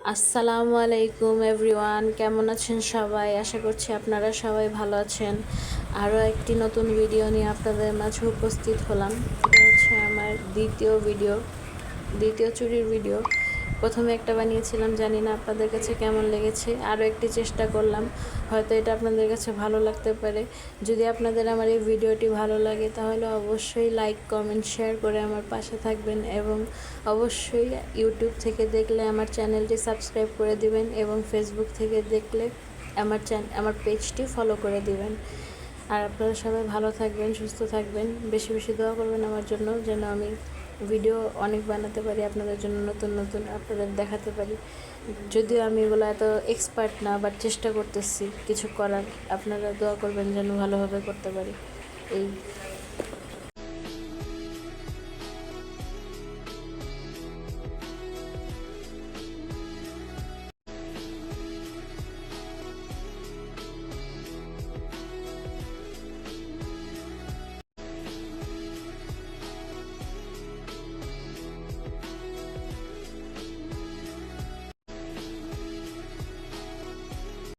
আসসালামু আলাইকুম এভরিওয়ান, কেমন আছেন সবাই? আশা করছি আপনারা সবাই ভালো আছেন। আরও একটি নতুন ভিডিও নিয়ে আপনাদের মাঝে উপস্থিত হলাম। এটা হচ্ছে আমার দ্বিতীয় চুরির ভিডিও। প্রথমে একটা বানিয়েছিলাম, জানি না আপনাদের কাছে কেমন লেগেছে। আরও একটি চেষ্টা করলাম, হয়তো এটা আপনাদের কাছে ভালো লাগতে পারে। যদি আপনাদের আমার এই ভিডিওটি ভালো লাগে তাহলে অবশ্যই লাইক কমেন্ট শেয়ার করে আমার পাশে থাকবেন, এবং অবশ্যই ইউটিউব থেকে দেখলে আমার চ্যানেলটি সাবস্ক্রাইব করে দিবেন, এবং ফেসবুক থেকে দেখলে আমার পেজটি ফলো করে দিবেন। আর আপনারা সবাই ভালো থাকবেন, সুস্থ থাকবেন, বেশি বেশি দোয়া করবেন আমার জন্য, যেন আমি ভিডিও অনেক বানাতে পারি আপনাদের জন্য, নতুন নতুন আপনাদের দেখাতে পারি। যদিও আমি এগুলো এত এক্সপার্ট না, বাট চেষ্টা করতেছি কিছু করার। আপনারা দোয়া করবেন যেন ভালোভাবে করতে পারি। এই